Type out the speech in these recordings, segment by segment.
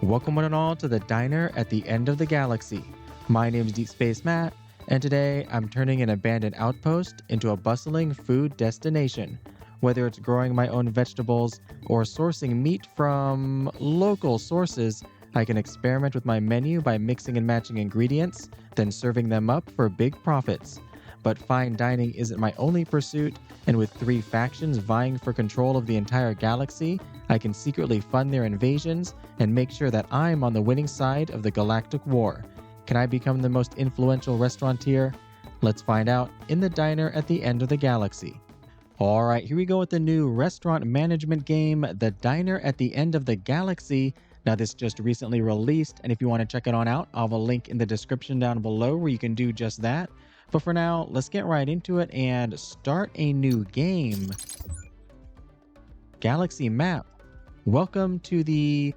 Welcome one and all to the diner at the end of the galaxy. My name is Deep Space Matt, and today I'm turning an abandoned outpost into a bustling food destination. Whether it's growing my own vegetables or sourcing meat from local sources, I can experiment with my menu by mixing and matching ingredients, then serving them up for big profits. But fine dining isn't my only pursuit, and with three factions vying for control of the entire galaxy, I can secretly fund their invasions and make sure that I'm on the winning side of the galactic war. Can I become the most influential restaurateur? Let's find out in the diner at the end of the galaxy. Alright, here we go with the new restaurant management game, The Diner at the End of the Galaxy. Now this just recently released, and if you want to check it on out, I'll have a link in the description down below where you can do just that. But for now, let's get right into it and start a new game. Galaxy map. Welcome to the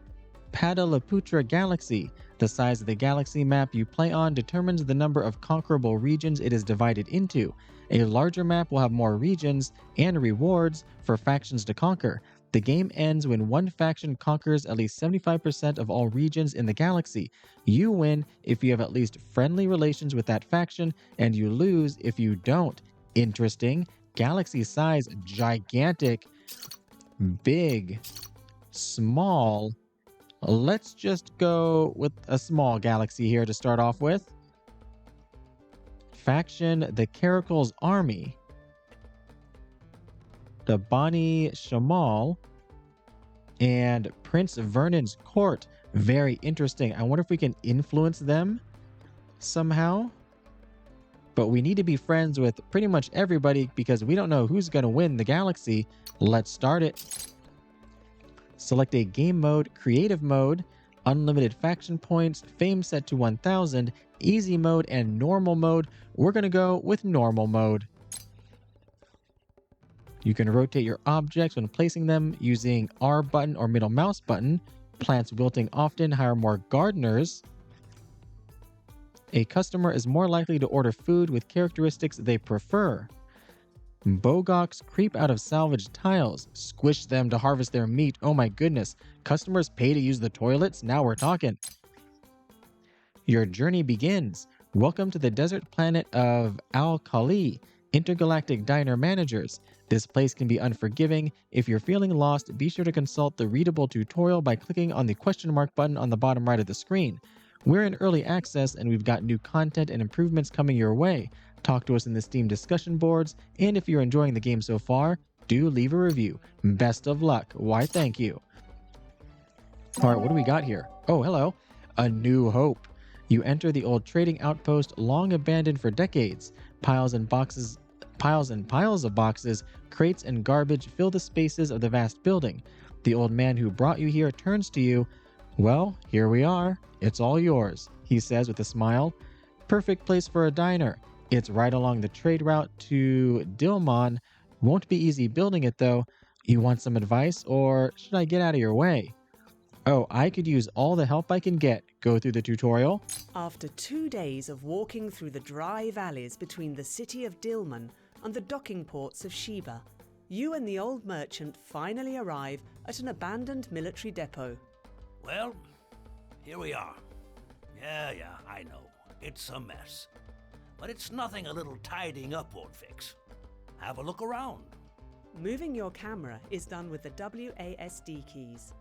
Padalaputra Galaxy. The size of the galaxy map you play on determines the number of conquerable regions it is divided into. A larger map will have more regions and rewards for factions to conquer. The game ends when one faction conquers at least 75% of all regions in the galaxy. You win if you have at least friendly relations with that faction, and you lose if you don't. Interesting. Galaxy size, gigantic, big, small. Let's just go with a small galaxy here to start off with. Faction, the Caracal's Army. The Bani Shamal, and Prince Vernon's Court. Very interesting. I wonder if we can influence them somehow. But we need to be friends with pretty much everybody because we don't know who's going to win the galaxy. Let's start it. Select a game mode, creative mode, unlimited faction points, fame set to 1000, easy mode, and normal mode. We're going to go with normal mode. You can rotate your objects when placing them using R button or middle mouse button. Plants wilting often, hire more gardeners. A customer is more likely to order food with characteristics they prefer. Bogoks creep out of salvaged tiles. Squish them to harvest their meat. Oh my goodness. Customers pay to use the toilets? Now we're talking. Your journey begins. Welcome to the desert planet of Al-Khali, intergalactic diner managers. This place can be unforgiving. If you're feeling lost, be sure to consult the readable tutorial by clicking on the question mark button on the bottom right of the screen. We're in early access and we've got new content and improvements coming your way. Talk to us in the Steam discussion boards, and if you're enjoying the game so far, do leave a review. Best of luck. Why, thank you. Alright, what do we got here? Oh, hello. A New Hope. You enter the old trading outpost long abandoned for decades. Piles and piles of boxes, crates, and garbage fill the spaces of the vast building. The old man who brought you here turns to you. Well, here we are. It's all yours, he says with a smile. Perfect place for a diner. It's right along the trade route to Dilmon. Won't be easy building it though. You want some advice, or should I get out of your way? Oh, I could use all the help I can get. Go through the tutorial. After 2 days of walking through the dry valleys between the city of Dilmon and the docking ports of Sheba, you and the old merchant finally arrive at an abandoned military depot. Well, here we are. Yeah, I know. It's a mess. But it's nothing a little tidying up won't fix. Have a look around. Moving your camera is done with the WASD keys,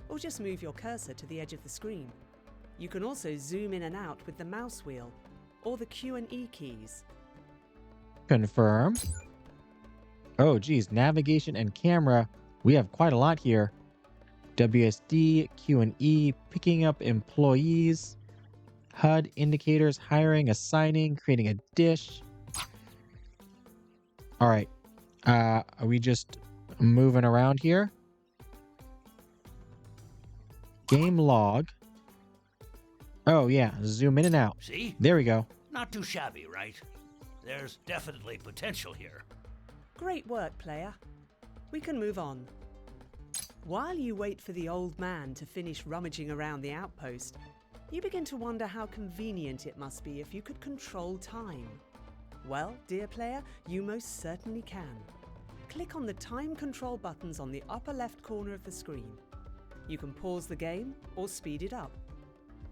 or just move your cursor to the edge of the screen. You can also zoom in and out with the mouse wheel, or the Q and E keys. Confirm. Oh geez, navigation and camera. We have quite a lot here. WSD, Q and E, picking up employees. HUD indicators, hiring, assigning, creating a dish. Alright. Are we just moving around here? Game log. Oh yeah, zoom in and out. See? There we go. Not too shabby, right? There's definitely potential here. Great work, player. We can move on. While you wait for the old man to finish rummaging around the outpost, you begin to wonder how convenient it must be if you could control time. Well, dear player, you most certainly can. Click on the time control buttons on the upper left corner of the screen. You can pause the game or speed it up.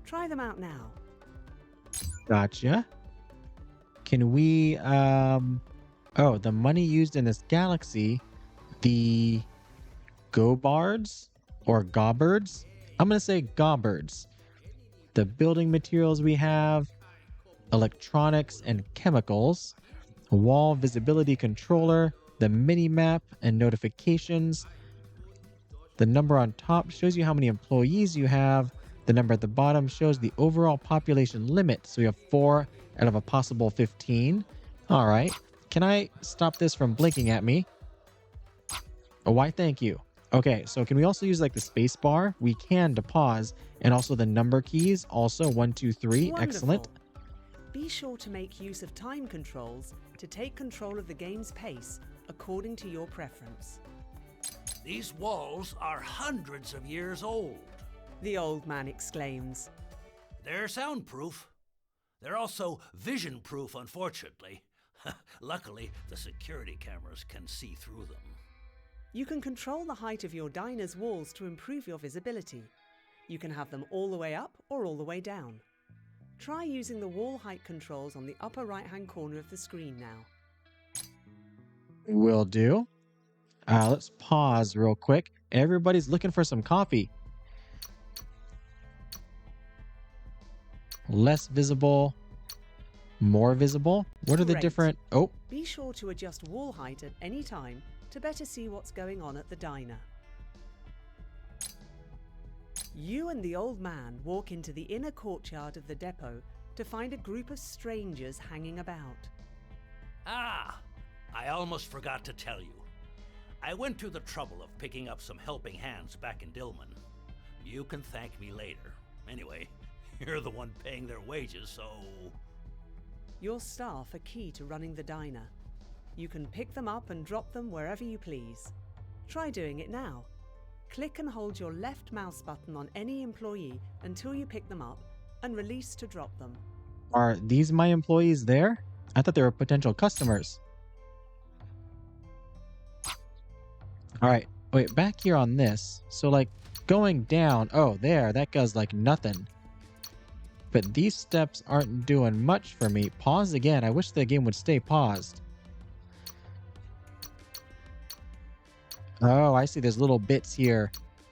Try them out now. Gotcha. Can we, oh, the money used in this galaxy, the gobards or gobbards? I'm going to say gobbards. The building materials we have, electronics and chemicals, wall visibility controller, the mini map and notifications. The number on top shows you how many employees you have. The number at the bottom shows the overall population limit. So we have 4 out of a possible 15. All right. Can I stop this from blinking at me? Oh, why? Thank you. Okay, so can we also use like the space bar? We can to pause, and also the number keys. Also 1, 2, 3. Wonderful. Excellent. Be sure to make use of time controls to take control of the game's pace according to your preference. These walls are hundreds of years old. The old man exclaims. They're soundproof. They're also vision-proof, unfortunately. Luckily, the security cameras can see through them. You can control the height of your diner's walls to improve your visibility. You can have them all the way up or all the way down. Try using the wall height controls on the upper right-hand corner of the screen now. Will do. Let's pause real quick. Everybody's looking for some coffee. Less visible, more visible. What are the Great. different... Oh, Be sure to adjust wall height at any time to better see what's going on at the diner. You and the old man walk into the inner courtyard of the depot to find a group of strangers hanging about. Ah, I almost forgot to tell you. I went through the trouble of picking up some helping hands back in Dillman. You can thank me later. Anyway, you're the one paying their wages, so... Your staff are key to running the diner. You can pick them up and drop them wherever you please. Try doing it now. Click and hold your left mouse button on any employee until you pick them up and release to drop them. are these my employees there? I thought they were potential customers. All right, wait, back here on this. So like going down, oh, there, that does like nothing. But these steps aren't doing much for me. Pause again. I wish the game would stay paused. Oh, I see there's little bits here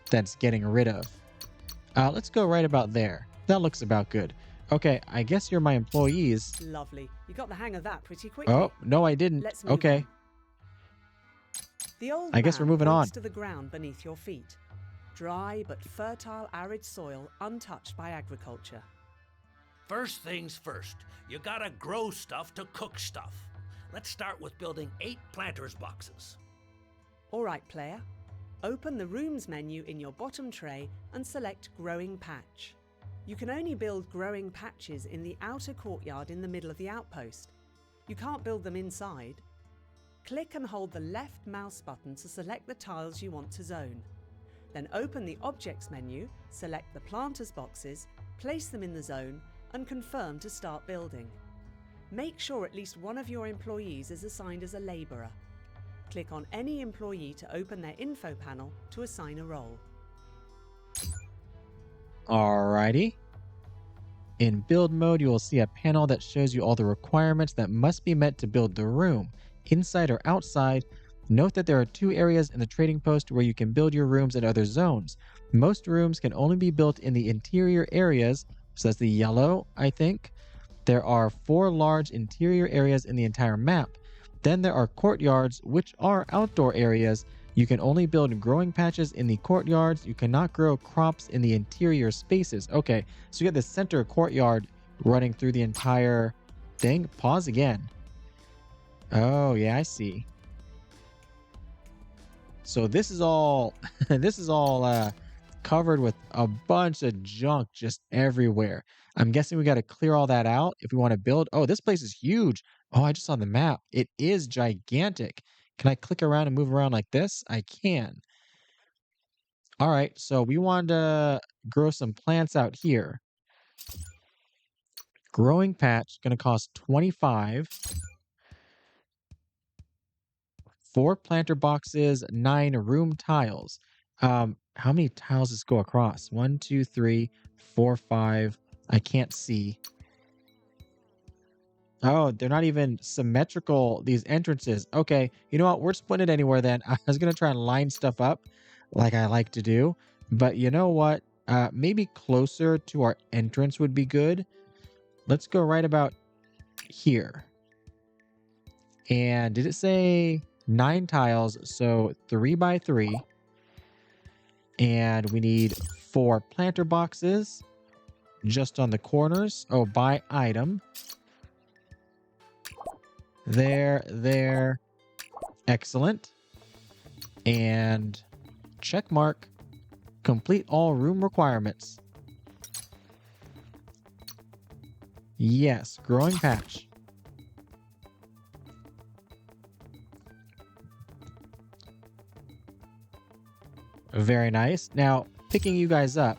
that's getting rid of. Let's go right about there. That looks about good. Okay, I guess you're my employees. Lovely. You got the hang of that pretty quickly. Oh, no, I didn't. Let's move Okay. on. The old I guess we're man moving on. points to the ground beneath your feet. Dry but fertile arid soil untouched by agriculture. First things first, you gotta grow stuff to cook stuff. Let's start with building 8 planters boxes. All right, player. Open the Rooms menu in your bottom tray and select Growing Patch. You can only build growing patches in the outer courtyard in the middle of the outpost. You can't build them inside. Click and hold the left mouse button to select the tiles you want to zone. Then open the Objects menu, select the planters boxes, place them in the zone, and confirm to start building. Make sure at least one of your employees is assigned as a labourer. Click on any employee to open their info panel to assign a role. Alrighty. In build mode, you will see a panel that shows you all the requirements that must be met to build the room. Inside or outside, note that there are 2 areas in the trading post where you can build your rooms in other zones. Most rooms can only be built in the interior areas, so that's the yellow, I think. There are 4 large interior areas in the entire map. Then there are courtyards, which are outdoor areas. You can only build growing patches in the courtyards. You cannot grow crops in the interior spaces. Okay, so you got the center courtyard running through the entire thing. Pause again. Oh, yeah, I see. So this is all this is all covered with a bunch of junk just everywhere. I'm guessing we got to clear all that out if we want to build. Oh, this place is huge. Oh, I just saw the map. It is gigantic. Can I click around and move around like this? I can. All right, so we want to grow some plants out here. Growing patch going to cost 25. 4 planter boxes, 9 room tiles. how many tiles does this go across? 1, 2, 3, 4, 5. I can't see. Oh, they're not even symmetrical, these entrances. Okay, you know what? We're splitting it anywhere then. I was going to try and line stuff up like I like to do. But you know what? Maybe closer to our entrance would be good. Let's go right about here. And did it say 9 tiles? So 3 by 3. And we need 4 planter boxes just on the corners. Oh, by item. There. Excellent. And check mark. Complete all room requirements. Yes, growing patch. Very nice. Now, picking you guys up.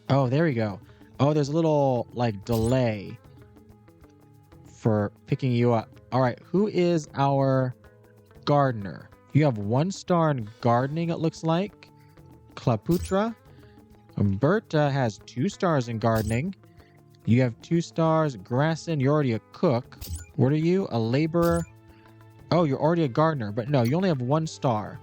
Oh, there we go. Oh, there's a little, like, delay for picking you up. All right, who is our gardener? You have 1 star in gardening, it looks like. Klaputra. Berta has 2 stars in gardening. You have 2 stars. Grassin, you're already a cook. What are you? A laborer? Oh, you're already a gardener, but no, you only have 1 star.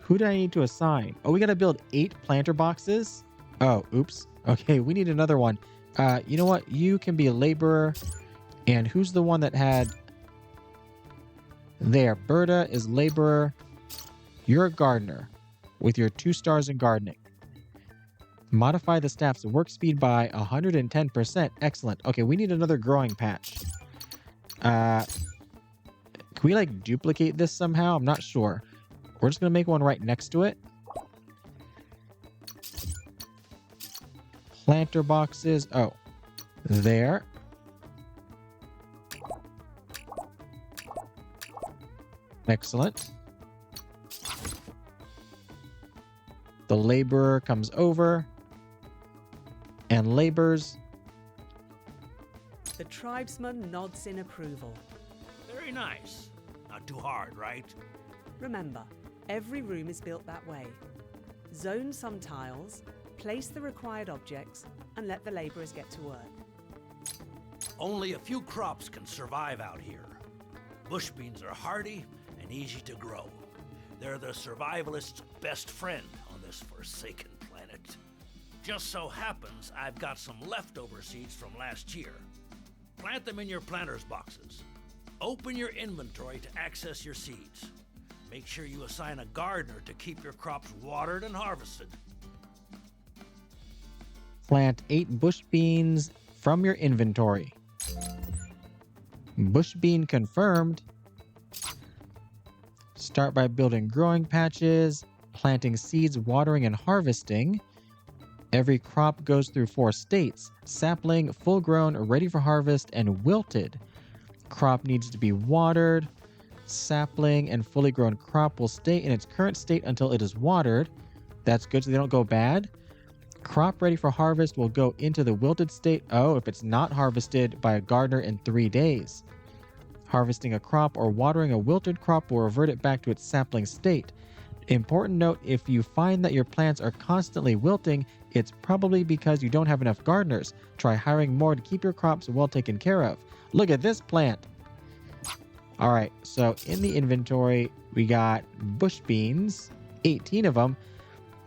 Who do I need to assign? Oh, we got to build 8 planter boxes. Oh, oops. Okay, we need another one. You know what? You can be a laborer. And who's the one that had... There, Berta is laborer. You're a gardener with your 2 stars in gardening. Modify the staff's work speed by 110%. Excellent. Okay, we need another growing patch. Can we like duplicate this somehow? I'm not sure. We're just going to make one right next to it. Planter boxes. Oh, there. Excellent. The laborer comes over and labors. The tribesman nods in approval. Very nice. Not too hard, right? Remember, every room is built that way. Zone some tiles, place the required objects, and let the laborers get to work. Only a few crops can survive out here. Bush beans are hardy and easy to grow. They're the survivalist's best friend on this forsaken planet. Just so happens I've got some leftover seeds from last year. Plant them in your planter's boxes. Open your inventory to access your seeds. Make sure you assign a gardener to keep your crops watered and harvested. Plant 8 bush beans from your inventory. Bush bean confirmed. Start by building growing patches, planting seeds, watering, and harvesting. Every crop goes through 4 states: sapling, full grown, ready for harvest, and wilted. Crop needs to be watered. Sapling and fully grown crop will stay in its current state until it is watered. That's good so they don't go bad. Crop ready for harvest will go into the wilted state, if it's not harvested by a gardener in 3 days. Harvesting a crop or watering a wilted crop will revert it back to its sapling state. Important note, if you find that your plants are constantly wilting, it's probably because you don't have enough gardeners. Try hiring more to keep your crops well taken care of. Look at this plant. All right, so in the inventory, we got bush beans, 18 of them.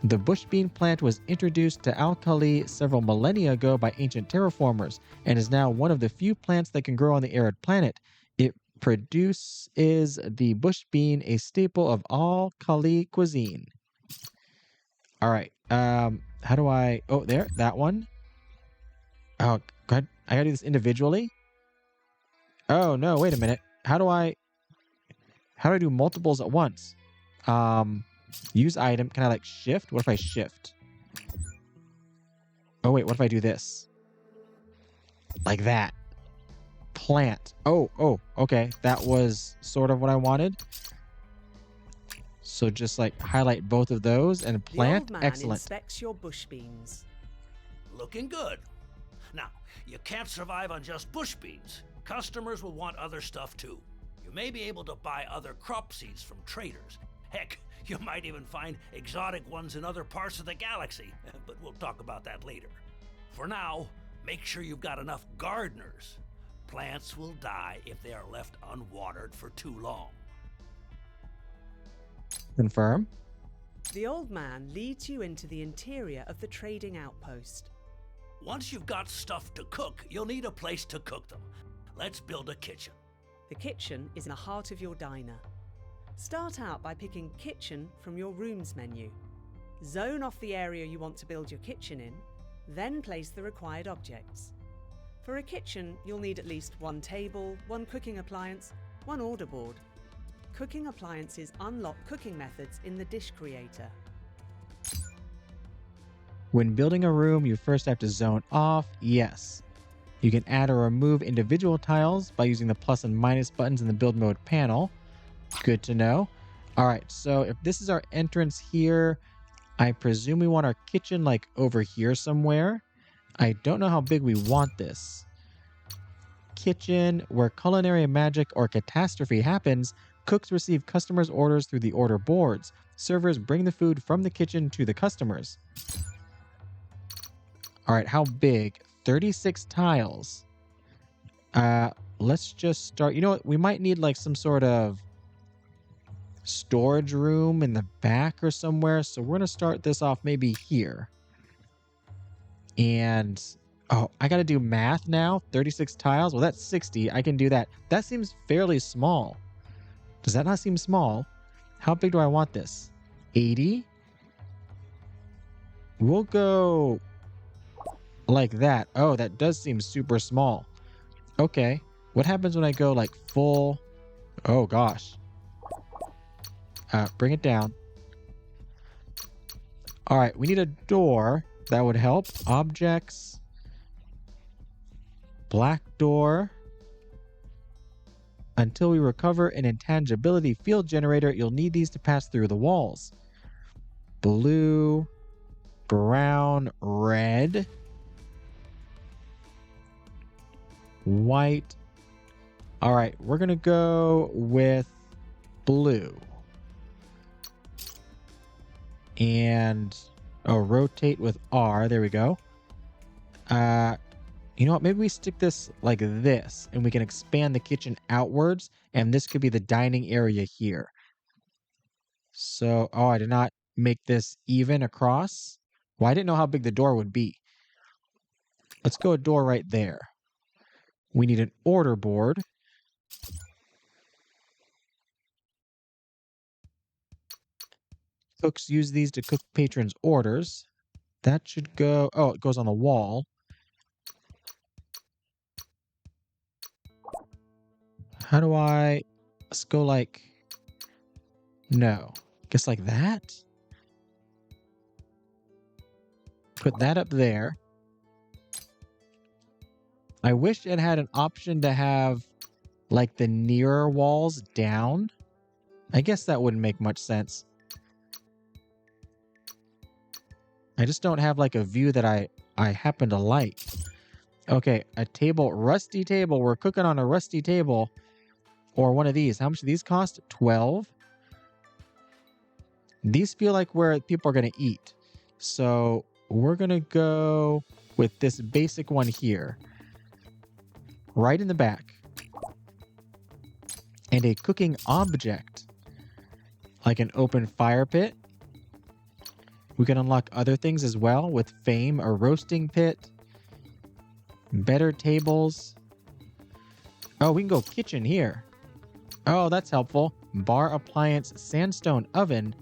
The bush bean plant was introduced to Alkali several millennia ago by ancient terraformers and is now one of the few plants that can grow on the arid planet. It produces the bush bean, a staple of all Kali cuisine. All right, how do I... Oh, there, that one. Oh, God, I gotta do this individually? Oh, no, wait a minute. How do I do multiples at once? Use item. Can I like shift? What if I shift? Oh, wait, what if I do this? Like that. Plant. Oh, okay. That was sort of what I wanted. So just like highlight both of those and plant. The old man Excellent. inspects your bush beans. Looking good. Now, you can't survive on just bush beans. Customers will want other stuff too. You may be able to buy other crop seeds from traders, Heck, you might even find exotic ones in other parts of the galaxy, but we'll talk about that later. For now, make sure you've got enough gardeners. Plants will die if they are left unwatered for too long. Confirm. The old man leads you into the interior of the trading outpost. Once you've got stuff to cook, you'll need a place to cook them. Let's build a kitchen. The kitchen is in the heart of your diner. Start out by picking kitchen from your rooms menu. Zone off the area you want to build your kitchen in, then place the required objects. For a kitchen, you'll need at least one table, one cooking appliance, one order board. Cooking appliances unlock cooking methods in the dish creator. When building a room, you first have to zone off. Yes. You can add or remove individual tiles by using the plus and minus buttons in the build mode panel. Good to know. All right, so if this is our entrance here, I presume we want our kitchen like over here somewhere. I don't know how big we want this. Kitchen, where culinary magic or catastrophe happens, cooks receive customers' orders through the order boards. Servers bring the food from the kitchen to the customers. All right, how big? 36 tiles. Let's just start. You know what? We might need like some sort of storage room in the back or somewhere. So we're going to start this off maybe here. And, oh, I got to do math now. 36 tiles. Well, that's 60. I can do that. That seems fairly small. Does that not seem small? How big do I want this? 80? We'll go like that. Oh, that does seem super small. Okay. What happens when I go like full? Oh, gosh. Bring it down. All right. We need a door. That would help. Objects. Black door. Until we recover an intangibility field generator, you'll need these to pass through the walls. Blue, brown, red, white. All right, we're going to go with blue. And, rotate with R. There we go. You know what? Maybe we stick this like this and we can expand the kitchen outwards. And this could be the dining area here. So, I did not make this even across. Well, I didn't know how big the door would be. Let's go a door right there. We need an order board. Cooks use these to cook patrons' orders. That should go... Oh, it goes on the wall. How do I... Let's go like... No. Guess like that? Put that up there. I wish it had an option to have like the nearer walls down. I guess that wouldn't make much sense. I just don't have like a view that I happen to like. Okay, a table, rusty table. We're cooking on a rusty table. Or one of these. How much do these cost? 12. These feel like where people are going to eat. So we're going to go with this basic one here. Right in the back. And a cooking object. Like an open fire pit. We can unlock other things as well with fame, a roasting pit. Better tables. Oh, we can go kitchen here. Oh, that's helpful. Bar appliance sandstone oven.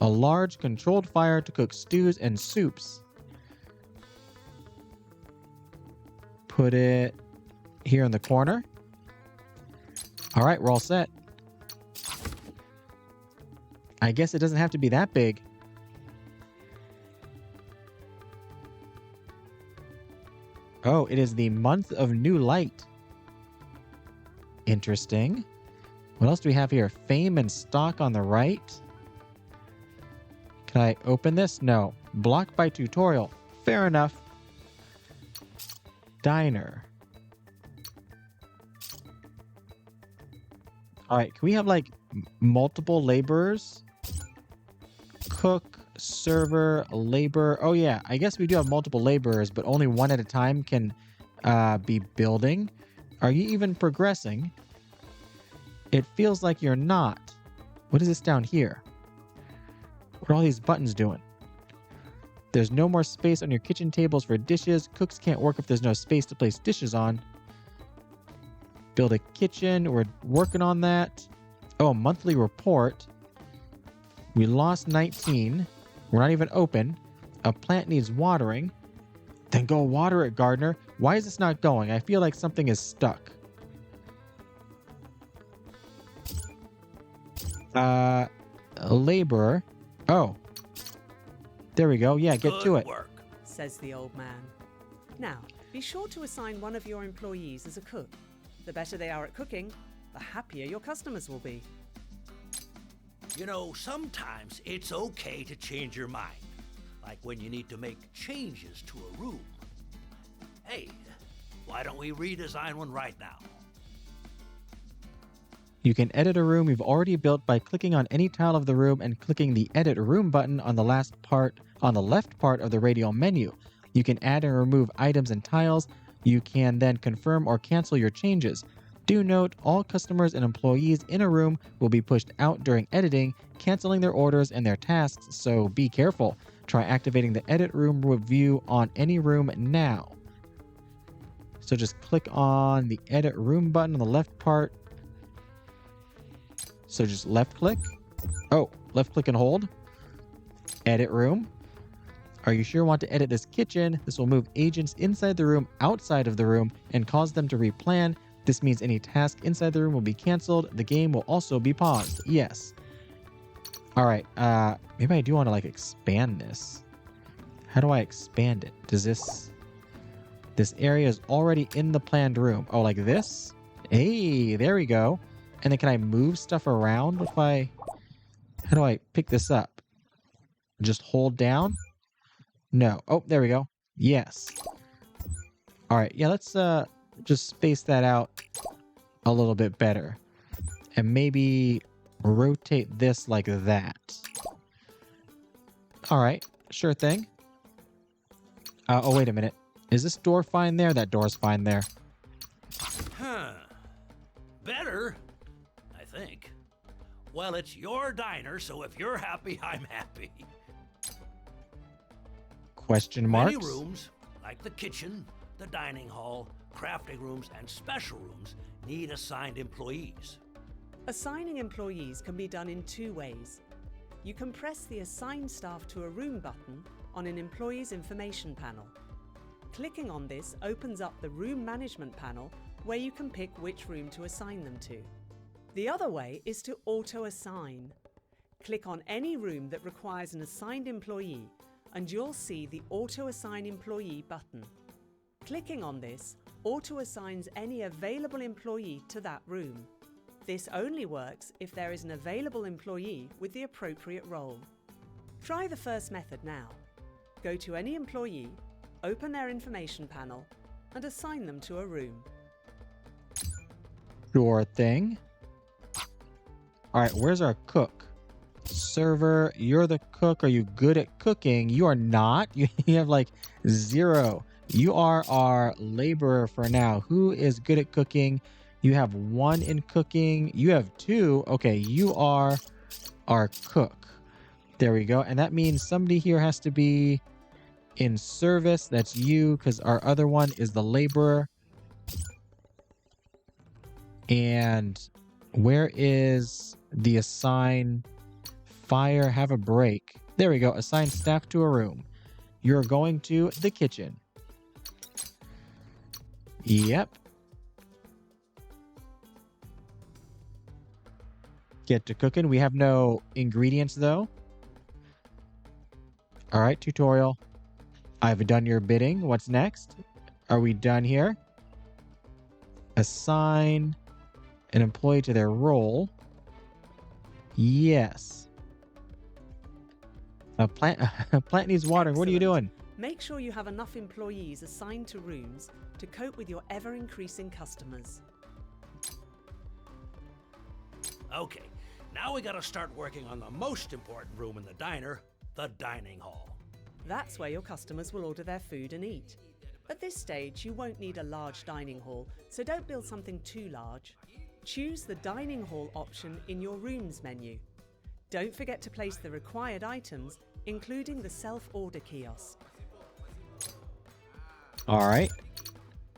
A large controlled fire to cook stews and soups. Put it here in the corner. All right, we're all set. I guess it doesn't have to be that big. Oh, it is the month of new light. Interesting. What else do we have here? Fame and stock on the right. Can I open this? No. Blocked by tutorial. Fair enough. Diner. All right. Can we have like multiple laborers. Cook, server, labor. Oh yeah, I guess we do have multiple laborers, but only one at a time can be building. Are you even progressing? It feels like you're not. What is this down here? What are all these buttons doing? There's no more space on your kitchen tables for dishes. Cooks can't work if there's no space to place dishes on. Build a kitchen. We're working on that. Oh, monthly report. We lost 19. We're not even open. A plant needs watering. Then go water it, gardener. Why is this not going? I feel like something is stuck. Laborer. Oh. There we go. Yeah, get to it. Good work. Says the old man. Now, be sure to assign one of your employees as a cook. The better they are at cooking, the happier your customers will be. You know, sometimes it's okay to change your mind. Like when you need to make changes to a room. Hey, why don't we redesign one right now? You can edit a room you've already built by clicking on any tile of the room and clicking the Edit Room button on the left part of the radial menu. You can add and remove items and tiles. You can then confirm or cancel your changes. Do note, all customers and employees in a room will be pushed out during editing, canceling their orders and their tasks, so be careful. Try activating the Edit Room review on any room now. So just click on the Edit Room button on the left part. So just left click. Oh, left click and hold. Edit room. Are you sure you want to edit this kitchen? This will move agents inside the room, outside of the room, and cause them to replan. This means any task inside the room will be canceled. The game will also be paused. Yes. All right. Maybe I do want to like expand this. How do I expand it? Does this area is already in the planned room. Oh, like this? Hey, there we go. And then can I move stuff around if how do I pick this up? Just hold down? No. Oh, there we go. Yes. All right. Yeah, let's just space that out a little bit better. And maybe rotate this like that. All right. Sure thing. Oh, wait a minute. Is this door fine there? That door's fine there. Huh. Better, I think. Well, it's your diner, so if you're happy, I'm happy. Question marks? Many rooms, like the kitchen, the dining hall, crafting rooms, and special rooms, need assigned employees. Assigning employees can be done in two ways. You can press the Assign Staff to a Room button on an employee's information panel. Clicking on this opens up the Room Management panel where you can pick which room to assign them to. The other way is to auto-assign. Click on any room that requires an assigned employee and you'll see the Auto-Assign Employee button. Clicking on this auto-assigns any available employee to that room. This only works if there is an available employee with the appropriate role. Try the first method now. Go to any employee, open their information panel, and assign them to a room. Sure thing. All right, where's our cook? Server, you're the cook. Are you good at cooking? You are not. You have like 0. You are our laborer for now. Who is good at cooking? You have 1 in cooking. You have 2. Okay, you are our cook. There we go. And that means somebody here has to be in service. That's you, because our other one is the laborer. And where is the assign fire? Have a break. There we go. Assign staff to a room. You're going to the kitchen. Yep. Get to cooking. We have no ingredients though. All right, tutorial. I've done your bidding. What's next? Are we done here? Assign an employee to their role. Yes. A plant needs watering. What are you doing? Make sure you have enough employees assigned to rooms to cope with your ever-increasing customers. Okay, Now we gotta start working on the most important room in the diner, the dining hall. That's where your customers will order their food and eat. At this stage, you won't need a large dining hall, so don't build something too large. Choose the dining hall option in your rooms menu. Don't forget to place the required items, including the self-order kiosk. All right.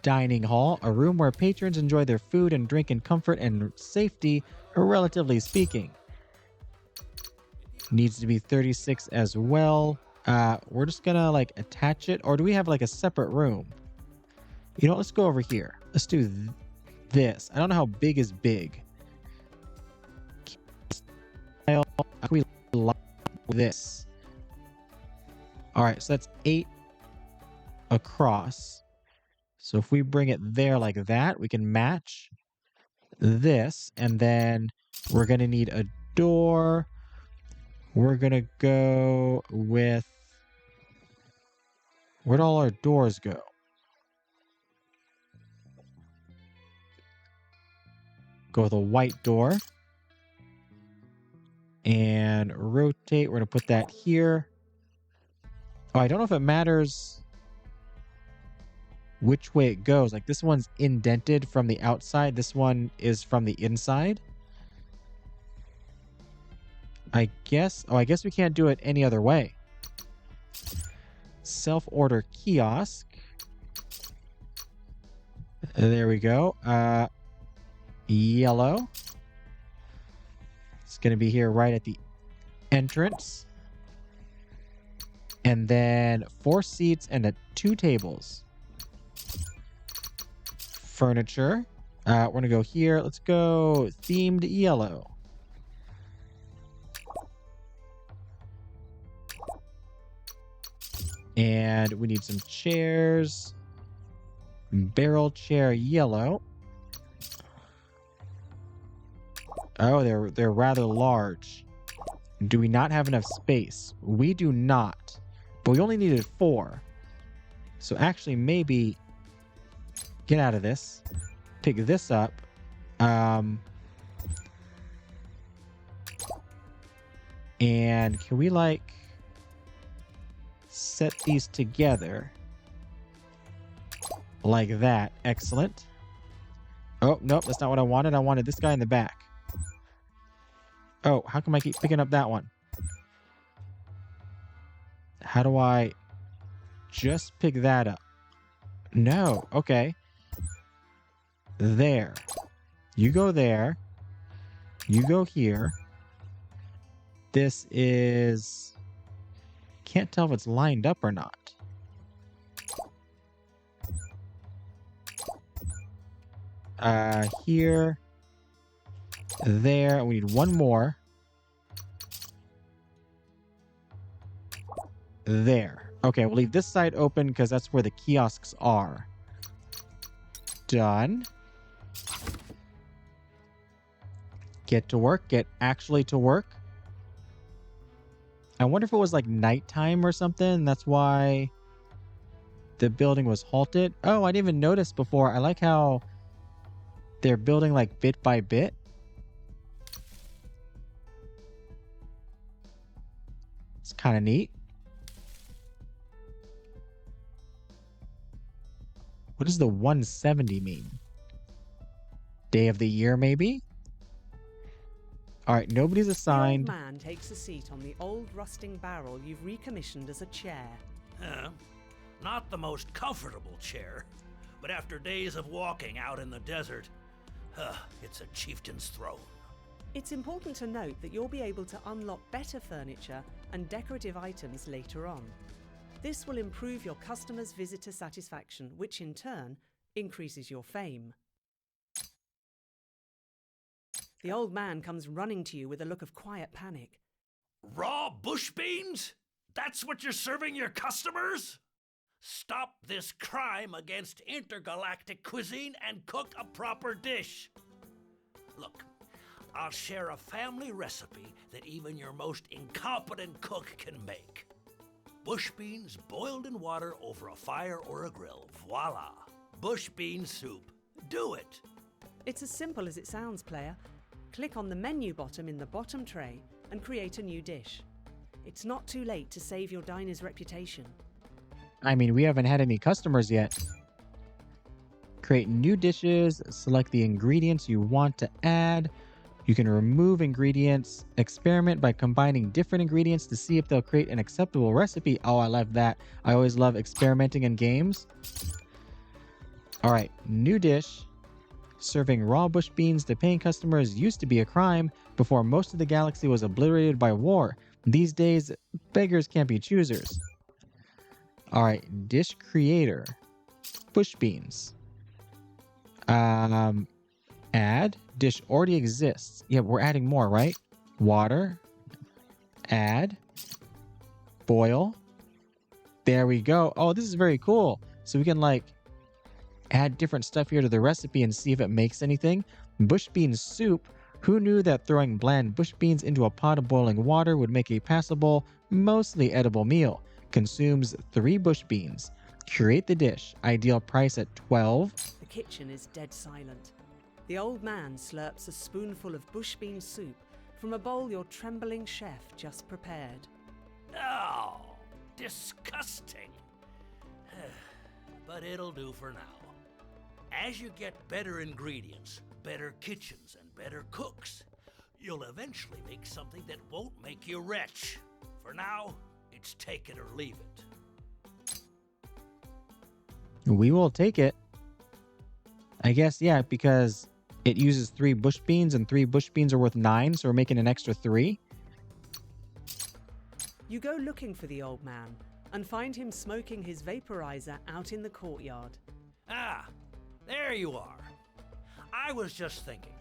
Dining hall, a room where patrons enjoy their food and drink in comfort and safety, relatively speaking. Needs to be 36 as well. We're just gonna like attach it, or do we have like a separate room? You know what, let's go over here. Let's do this. I don't know how big is big. How can we like this? All right, so that's 8 across. So if we bring it there like that, we can match this, and then we're gonna need a door. We're gonna go with, where'd all our doors go? Go with a white door. And rotate. We're gonna put that here. Oh, I don't know if it matters which way it goes. Like this one's indented from the outside. This one is from the inside. I guess we can't do it any other way. Self-order kiosk. There we go. Yellow. It's going to be here right at the entrance. And then 4 seats and 2 tables. Furniture. We're going to go here. Let's go themed yellow. And we need some chairs. Barrel chair yellow. Oh, they're rather large. Do we not have enough space? We do not. But we only needed 4. So actually maybe get out of this. Pick this up. And can we like set these together like that? Excellent. Oh, nope, that's not what I wanted. I wanted this guy in the back. Oh, how come I keep picking up that one? How do I just pick that up? No, okay. There. You go there. You go here. This is... Can't tell if it's lined up or not. Here. There. We need one more. There. Okay, we'll leave this side open because that's where the kiosks are. Done. Get to work. Get actually to work. I wonder if it was like nighttime or something. That's why the building was halted. Oh, I didn't even notice before. I like how they're building like bit by bit. It's kind of neat. What does the 170 mean? Day of the year, maybe? All right, nobody's assigned. The old man takes a seat on the old rusting barrel you've recommissioned as a chair. Not the most comfortable chair, but after days of walking out in the desert, it's a chieftain's throne. It's important to note that you'll be able to unlock better furniture and decorative items later on. This will improve your customers' visitor satisfaction, which in turn increases your fame. The old man comes running to you with a look of quiet panic. Raw bush beans? That's what you're serving your customers? Stop this crime against intergalactic cuisine and cook a proper dish. Look, I'll share a family recipe that even your most incompetent cook can make. Bush beans boiled in water over a fire or a grill. Voila! Bush bean soup. Do it! It's as simple as it sounds, player. Click on the menu bottom in the bottom tray and create a new dish. It's not too late to save your diner's reputation. I mean, we haven't had any customers yet. Create new dishes, select the ingredients you want to add. You can remove ingredients, experiment by combining different ingredients to see if they'll create an acceptable recipe. Oh, I love that. I always love experimenting in games. All right, new dish. Serving raw bush beans to paying customers used to be a crime before most of the galaxy was obliterated by war. These days, beggars can't be choosers. All right, dish creator. Bush beans. Add. Dish already exists. Yeah, we're adding more, right? Water. Add. Boil. There we go. Oh, this is very cool. So we can like add different stuff here to the recipe and see if it makes anything. Bush bean soup. Who knew that throwing bland bush beans into a pot of boiling water would make a passable, mostly edible meal? Consumes 3 bush beans. Create the dish. Ideal price at 12. The kitchen is dead silent. The old man slurps a spoonful of bush bean soup from a bowl your trembling chef just prepared. Oh, disgusting. But it'll do for now. As you get better ingredients, better kitchens, and better cooks, you'll eventually make something that won't make you rich. For now, it's take it or leave it. We will take it. I guess, yeah, because it uses 3 bush beans and 3 bush beans are worth 9, so we're making an extra 3. You go looking for the old man and find him smoking his vaporizer out in the courtyard. Ah, there you are. I was just thinking,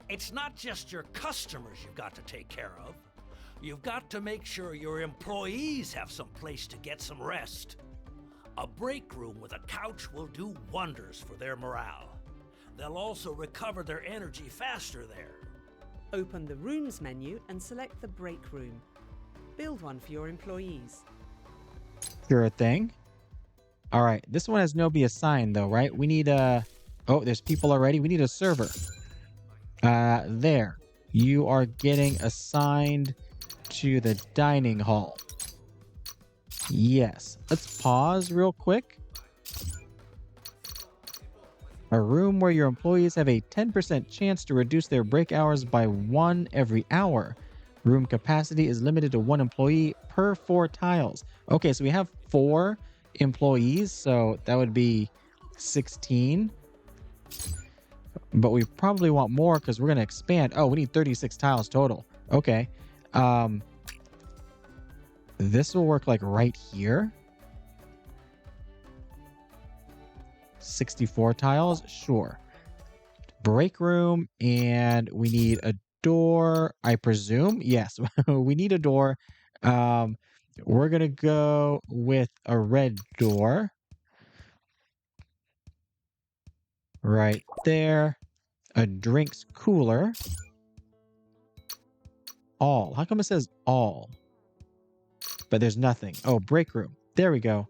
it's not just your customers you've got to take care of. You've got to make sure your employees have some place to get some rest. A break room with a couch will do wonders for their morale. They'll also recover their energy faster there. Open the Rooms menu and select the break room. Build one for your employees. Sure thing. All right, this one has no be assigned though, right? We need a... Oh, there's people already. We need a server. There. You are getting assigned to the dining hall. Yes. Let's pause real quick. A room where your employees have a 10% chance to reduce their break hours by 1 every hour. Room capacity is limited to 1 employee per 4 tiles. Okay, so we have 4 employees, so that would be 16. But we probably want more because we're going to expand. Oh, we need 36 tiles total. Okay. This will work like right here. 64 tiles, sure. Break room, and we need a door, I presume. Yes, we need a door. We're gonna go with a red door. Right there. A drinks cooler. All. How come it says all? But there's nothing. Oh, break room. There we go.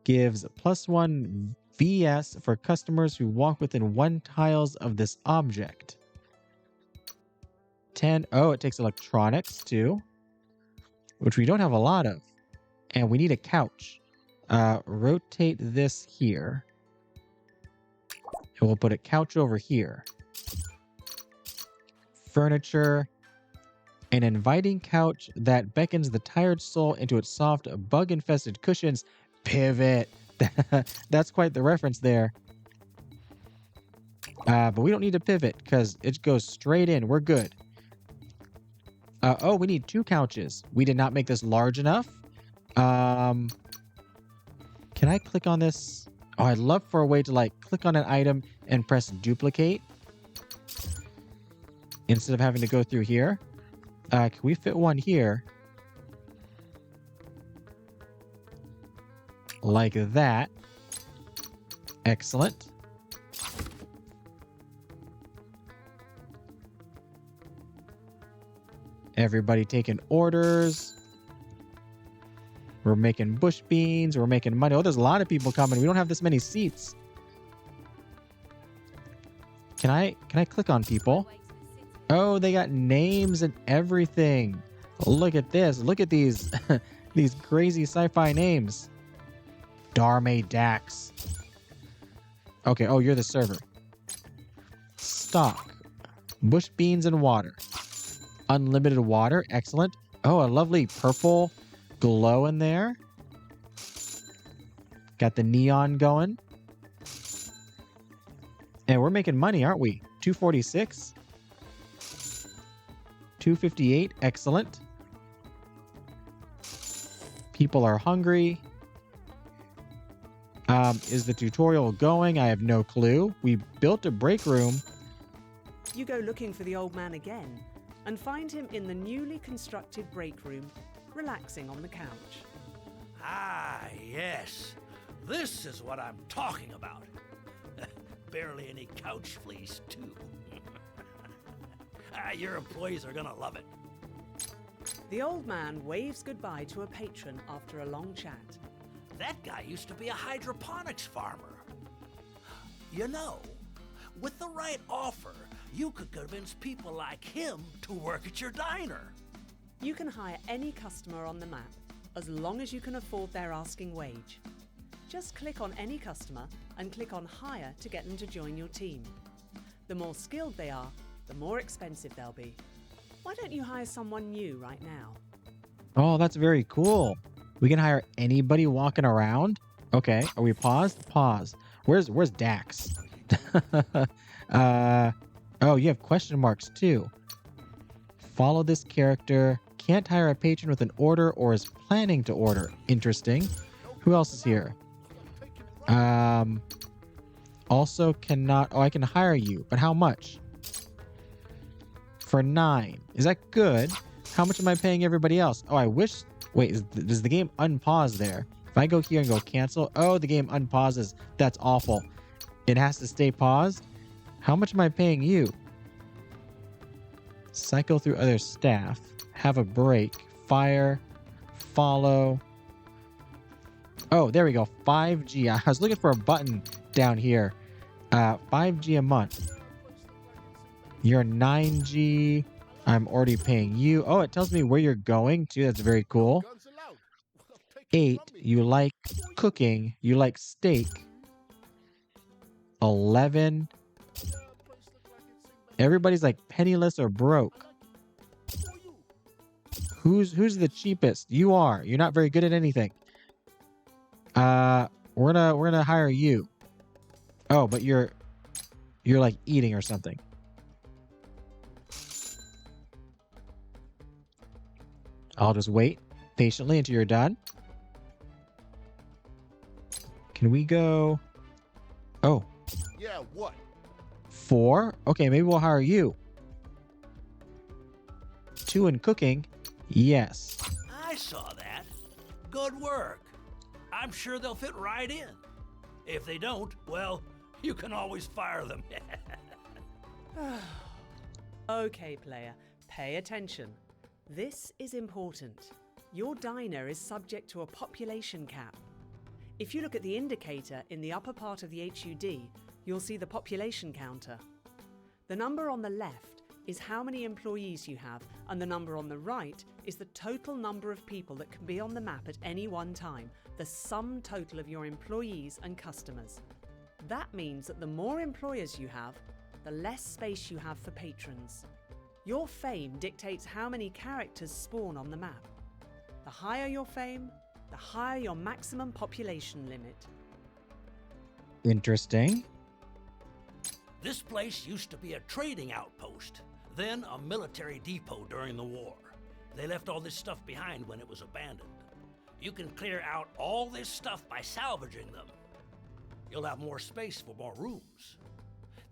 Gives +1 VS for customers who walk within 1 tiles of this object. 10. Oh, it takes electronics too, which we don't have a lot of. And we need a couch. Rotate this here. And we'll put a couch over here. Furniture. An inviting couch that beckons the tired soul into its soft, bug-infested cushions. Pivot. That's quite the reference there. But we don't need to pivot because it goes straight in. We're good. Oh, we need 2 couches. We did not make this large enough. Can I click on this? Oh, I'd love for a way to like click on an item and press duplicate instead of having to go through here. Can we fit one here? Like that. Excellent. Everybody taking orders. We're making bush beans. We're making money. Oh, there's a lot of people coming. We don't have this many seats. Can I click on people? Oh, they got names and everything. Look at this. Look at these these crazy sci-fi names. Darme Dax. Okay, oh, you're the server. Stock. Bush beans and water. Unlimited water, excellent. Oh, a lovely purple glow in there. Got the neon going. And we're making money, aren't we? 246. 258, excellent. People are hungry. Is the tutorial going? I have no clue. We built a break room. You go looking for the old man again and find him in the newly constructed break room, relaxing on the couch. Ah, yes. This is what I'm talking about. Barely any couch fleece, too. Your employees are gonna love it. The old man waves goodbye to a patron after a long chat. That guy used to be a hydroponics farmer. You know, with the right offer, you could convince people like him to work at your diner. You can hire any customer on the map, as long as you can afford their asking wage. Just click on any customer and click on Hire to get them to join your team. The more skilled they are, the more expensive they'll be. Why don't you hire someone new right now? Oh, that's very cool. We can hire anybody walking around. Okay, are we paused? Pause. Where's Dax? Oh, you have question marks too. Follow this character. Can't hire a patron with an order or is planning to order. Interesting. Who else is here? Also cannot. Oh, I can hire you, but how much? For 9. Is that good? How much am I paying everybody else? Oh, I wish. Wait, does the game unpause there? If I go here and go cancel, oh, the game unpauses. That's awful. It has to stay paused. How much am I paying you? Cycle through other staff. Have a break. Fire. Follow. Oh, there we go. 5G. I was looking for a button down here. 5G a month. You're 9G. I'm already paying you. Oh, it tells me where you're going to. That's very cool. 8. You like cooking. You like steak. 11. Everybody's like penniless or broke. Who's the cheapest? You are. You're not very good at anything. We're gonna hire you. Oh, but you're like eating or something. I'll just wait patiently until you're done. Can we go? Oh. Yeah, what? 4? Okay, maybe we'll hire you. 2 in cooking. Yes. I saw that. Good work. I'm sure they'll fit right in. If they don't, well, you can always fire them. Okay, player, pay attention. This is important. Your diner is subject to a population cap. If you look at the indicator in the upper part of the HUD, you'll see the population counter. The number on the left is how many employees you have, and the number on the right is the total number of people that can be on the map at any one time, the sum total of your employees and customers. That means that the more employers you have, the less space you have for patrons. Your fame dictates how many characters spawn on the map. The higher your fame, the higher your maximum population limit. Interesting. This place used to be a trading outpost, then a military depot during the war. They left all this stuff behind when it was abandoned. You can clear out all this stuff by salvaging them. You'll have more space for more rooms.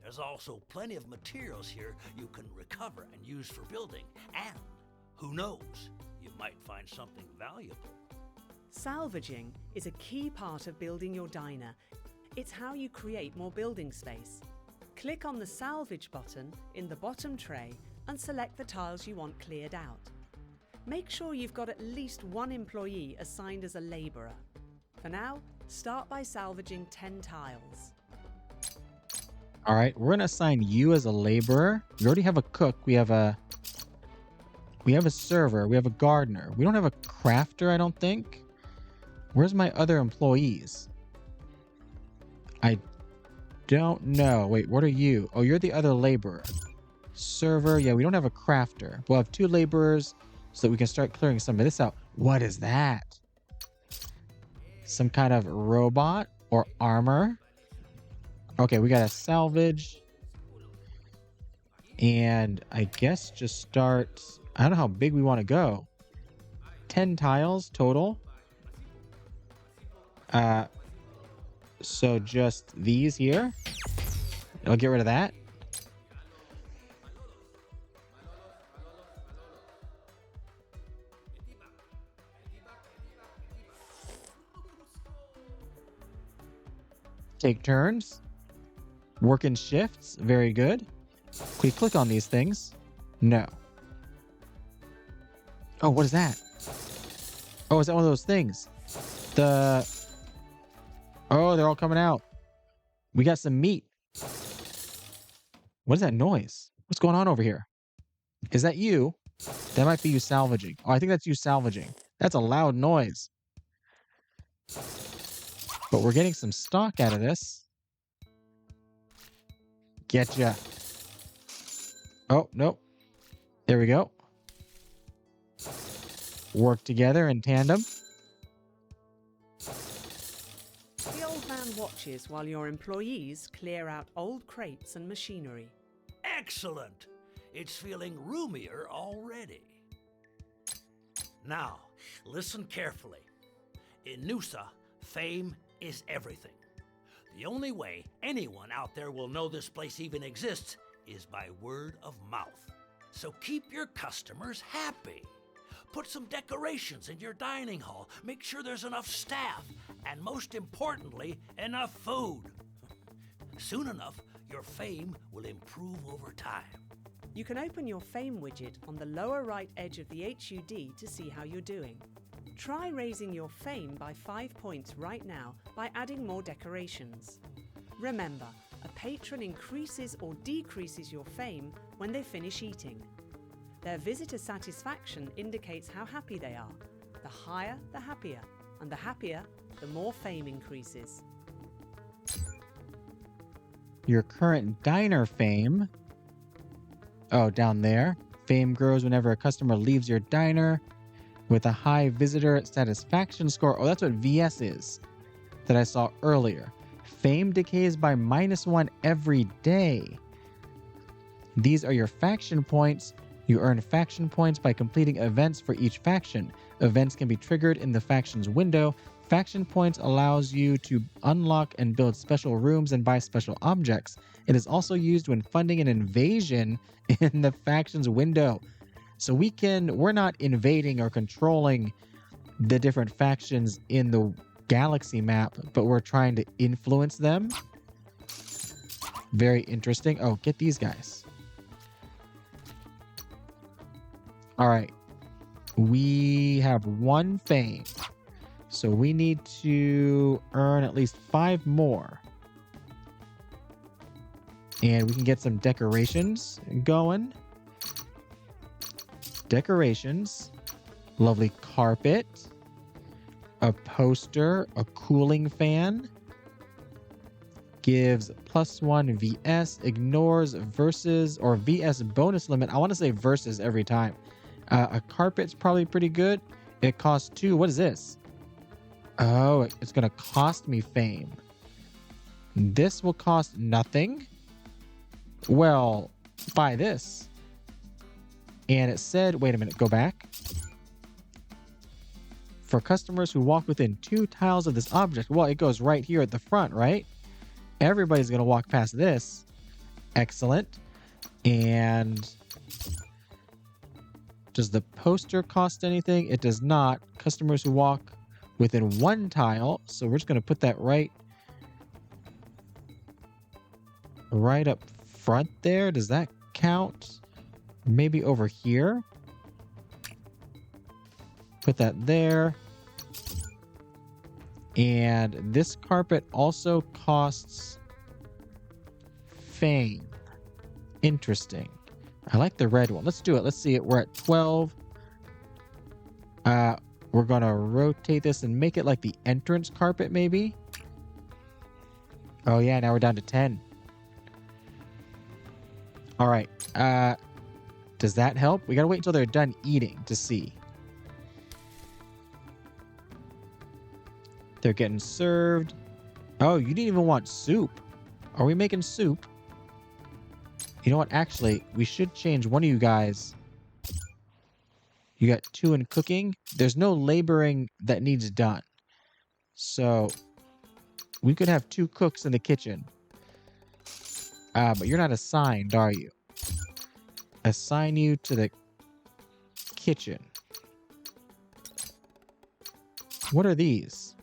There's also plenty of materials here you can recover and use for building, and who knows, you might find something valuable. Salvaging is a key part of building your diner. It's how you create more building space. Click on the Salvage button in the bottom tray and select the tiles you want cleared out. Make sure you've got at least one employee assigned as a labourer. For now, start by salvaging 10 tiles. All right, we're gonna assign you as a laborer. We already have a cook. We have a server. We have a gardener. We don't have a crafter, I don't think. Where's my other employees? I don't know. Wait, what are you? Oh, you're the other laborer. Server. Yeah, we don't have a crafter. We'll have 2 laborers so that we can start clearing some of this out. What is that? Some kind of robot or armor? Okay, we got to salvage. And I guess just start... I don't know how big we want to go. 10 tiles total. So just these here. I'll get rid of that. Take turns. Work in shifts. Very good. Can we click on these things? No. Oh, what is that? Oh, is that one of those things? Oh, they're all coming out. We got some meat. What is that noise? What's going on over here? Is that you? That might be you salvaging. Oh, I think that's you salvaging. That's a loud noise. But we're getting some stock out of this. Getcha. Oh, nope. There we go. Work together in tandem. The old man watches while your employees clear out old crates and machinery. Excellent! It's feeling roomier already. Now, listen carefully. In Noosa, fame is everything. The only way anyone out there will know this place even exists is by word of mouth. So keep your customers happy. Put some decorations in your dining hall. Make sure there's enough staff. And most importantly, enough food. Soon enough, your fame will improve over time. You can open your fame widget on the lower right edge of the HUD to see how you're doing. Try raising your fame by 5 points right now by adding more decorations. Remember, a patron increases or decreases your fame when they finish eating. Their visitor satisfaction indicates how happy they are. The higher, the happier, and the happier, the more fame increases. Your current diner fame. Oh, down there. Fame grows whenever a customer leaves your diner with a high visitor satisfaction score. Oh, that's what VS is that I saw earlier. Fame decays by -1 every day. These are your faction points. You earn faction points by completing events for each faction. Events can be triggered in the faction's window. Faction points allows you to unlock and build special rooms and buy special objects. It is also used when funding an invasion in the faction's window. So we're not invading or controlling the different factions in the galaxy map, but we're trying to influence them. Very interesting. Oh, get these guys. All right. We have 1 fame. So we need to earn at least 5 more. And we can get some decorations going. Decorations. Lovely carpet. A poster. A cooling fan. Gives +1 VS. Ignores versus or VS bonus limit. I want to say versus every time. A carpet's probably pretty good. It costs 2. What is this? Oh, it's going to cost me fame. This will cost nothing. Well, buy this. And it said, wait a minute, go back. For customers who walk within 2 tiles of this object. Well, it goes right here at the front, right? Everybody's going to walk past this. Excellent. And does the poster cost anything? It does not. Customers who walk within 1 tile. So we're just going to put that right up front there. Does that count? Maybe over here. Put that there. And this carpet also costs fame. Interesting. I like the red one. Let's do it. Let's see it. We're at 12. We're going to rotate this and make it like the entrance carpet, maybe. Oh, yeah. Now we're down to 10. All right. Does that help? We got to wait until they're done eating to see. They're getting served. Oh, you didn't even want soup. Are we making soup? You know what? Actually, we should change one of you guys. You got 2 in cooking. There's no laboring that needs done. So we could have 2 cooks in the kitchen. But you're not assigned, are you? Assign you to the kitchen. What are these?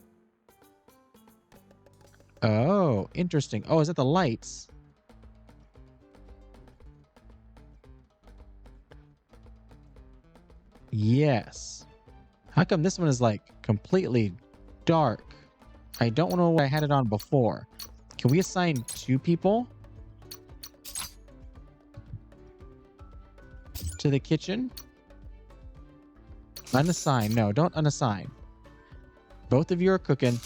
Oh, interesting. Oh, is that the lights? Yes. How come this one is like completely dark? I don't know what I had it on before. Can we assign 2 people to the kitchen? Unassign. No, don't unassign. Both of you are cooking.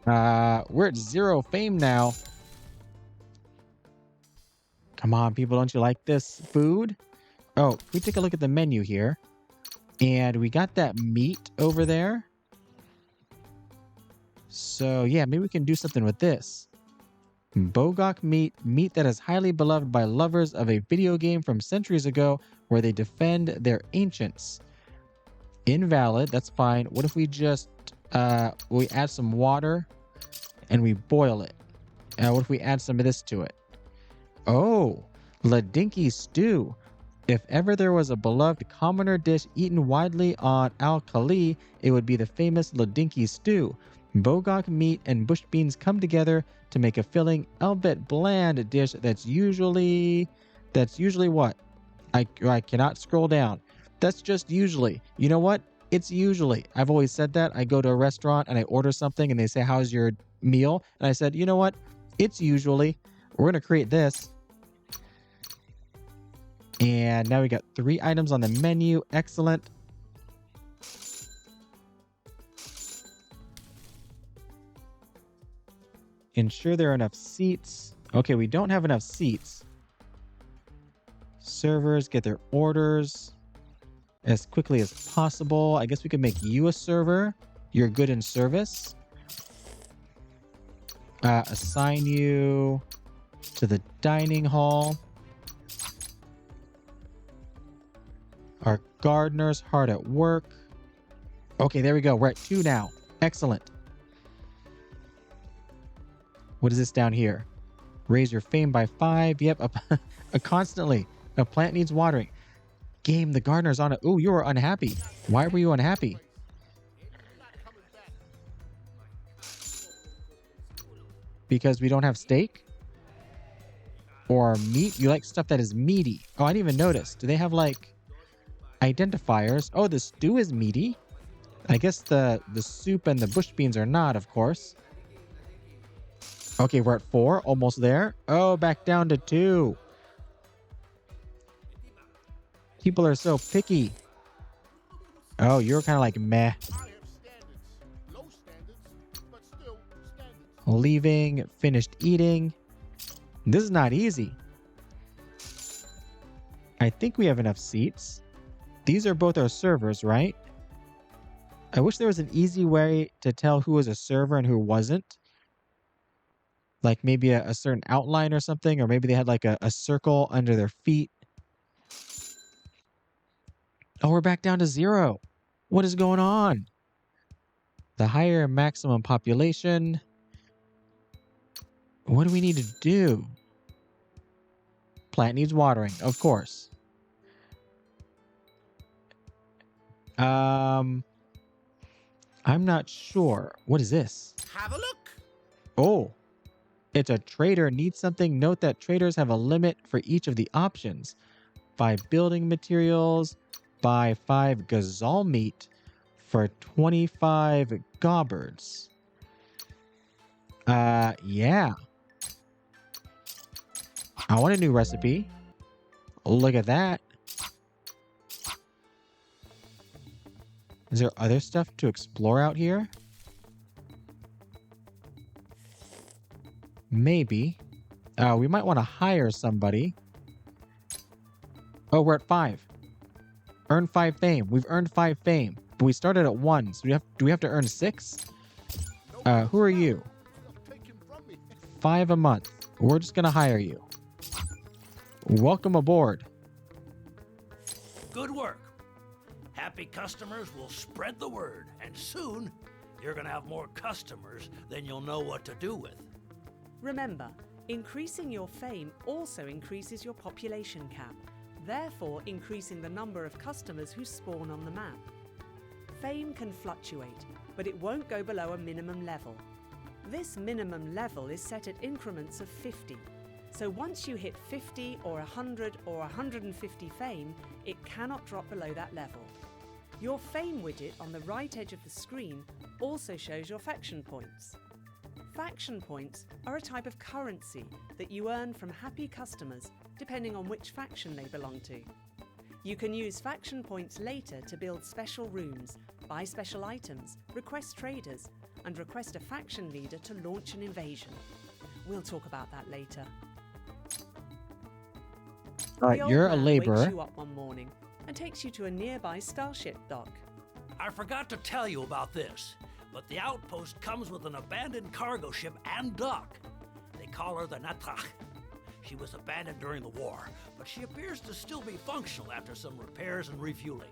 We're at 0 fame now. Come on, people. Don't you like this food? Oh, we take a look at the menu here. And we got that meat over there. So, yeah, maybe we can do something with this. Bogok meat, meat that is highly beloved by lovers of a video game from centuries ago where they defend their ancients. Invalid, that's fine. What if we just, we add some water and we boil it? What if we add some of this to it? Oh, Ladinky stew. If ever there was a beloved commoner dish eaten widely on Al-Khali, it would be the famous Ladinky stew. Bogok meat and bush beans come together to make a filling, albeit bland dish that's usually what? I cannot scroll down. That's just usually. You know what? It's usually. I've always said that. I go to a restaurant and I order something and they say, how's your meal? And I said, you know what? It's usually. We're going to create this. And now we got 3 items on the menu. Excellent. Ensure there are enough seats. Okay, we don't have enough seats. Servers get their orders as quickly as possible. I guess we could make you a server. You're good in service. Assign you to the dining hall. Our gardener's hard at work. Okay, there we go. We're at 2 now. Excellent. What is this down here? Raise your fame by 5. Yep, constantly. A plant needs watering. Game, the gardener's on it. Ooh, you were unhappy. Why were you unhappy? Because we don't have steak? Or meat? You like stuff that is meaty. Oh, I didn't even notice. Do they have like identifiers? Oh, the stew is meaty. I guess the soup and the bush beans are not, of course. Okay, we're at 4. Almost there. Oh, back down to 2. People are so picky. Oh, you're kind of like meh. Leaving, finished eating. This is not easy. I think we have enough seats. These are both our servers, right? I wish there was an easy way to tell who was a server and who wasn't. Like maybe a certain outline or something, or maybe they had like a circle under their feet. Oh, we're back down to 0. What is going on? The higher maximum population. What do we need to do? Plant needs watering, of course. I'm not sure. What is this? Have a look. Oh, it's a trader needs something. Note that traders have a limit for each of the options. 5 building materials. Buy 5 gazelle meat for 25 gobbards. Yeah. I want a new recipe. Look at that. Is there other stuff to explore out here? Maybe. We might want to hire somebody. Oh, we're at 5. Earn 5 fame. We've earned 5 fame. But we started at 1. So do we have to earn 6? Who are you? 5 a month. We're just going to hire you. Welcome aboard. Good work. Happy customers will spread the word, and soon you're gonna have more customers than you'll know what to do with. Remember, increasing your fame also increases your population cap, therefore increasing the number of customers who spawn on the map. Fame can fluctuate, but it won't go below a minimum level. This minimum level is set at increments of 50. So once you hit 50 or 100 or 150 fame, it cannot drop below that level. Your fame widget on the right edge of the screen also shows your faction points. Faction points are a type of currency that you earn from happy customers depending on which faction they belong to. You can use faction points later to build special rooms, buy special items, request traders, and request a faction leader to launch an invasion. We'll talk about that later. The old You're a man laborer. wakes you up one morning and takes you to a nearby starship dock. I forgot to tell you about this, but the outpost comes with an abandoned cargo ship and dock. They call her the Natrach. She was abandoned during the war, but she appears to still be functional after some repairs and refueling.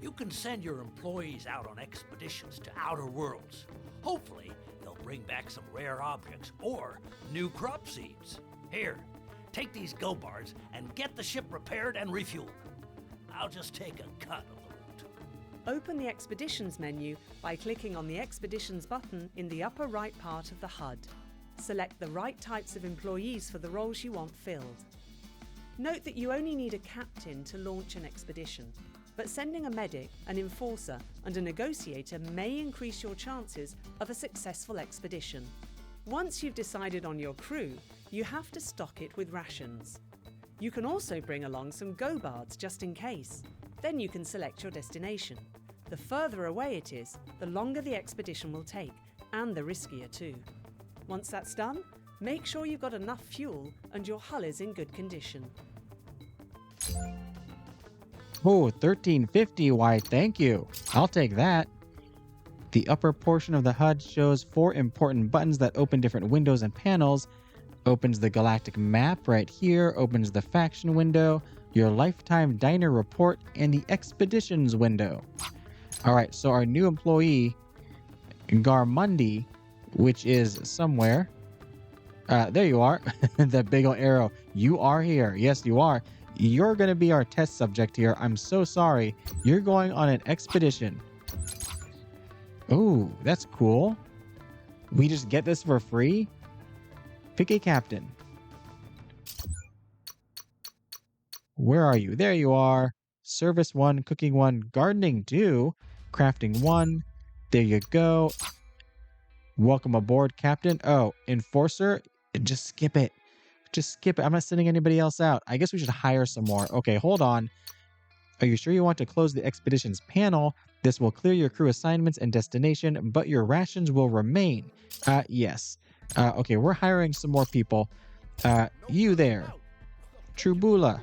You can send your employees out on expeditions to outer worlds. Hopefully, they'll bring back some rare objects or new crop seeds. Here, take these go-bards and get the ship repaired and refueled. I'll just take a cut of the loot. Open the Expeditions menu by clicking on the Expeditions button in the upper right part of the HUD. Select the right types of employees for the roles you want filled. Note that you only need a captain to launch an expedition, but sending a medic, an enforcer, and a negotiator may increase your chances of a successful expedition. Once you've decided on your crew, you have to stock it with rations. You can also bring along some go-bards just in case. Then you can select your destination. The further away it is, the longer the expedition will take, and the riskier too. Once that's done, make sure you've got enough fuel and your hull is in good condition. Oh, 1350. Why, thank you. I'll take that. The upper portion of the HUD shows 4 important buttons that open different windows and panels. Opens the galactic map right here, opens the faction window, your lifetime diner report, and the expeditions window. All right, so our new employee, Garmundi, which is somewhere. There you are. That big old arrow. You are here. Yes, you are. You're going to be our test subject here. I'm so sorry. You're going on an expedition. Oh, that's cool. We just get this for free? Pick a captain. Where are you? There you are. Service 1, cooking 1, gardening 2, crafting 1. There you go. Welcome aboard, Captain. Oh, enforcer. Just skip it. Just skip it. I'm not sending anybody else out. I guess we should hire some more. Okay, hold on. Are you sure you want to close the expeditions panel? This will clear your crew assignments and destination, but your rations will remain. Yes. Okay, we're hiring some more people. You there. Trubula.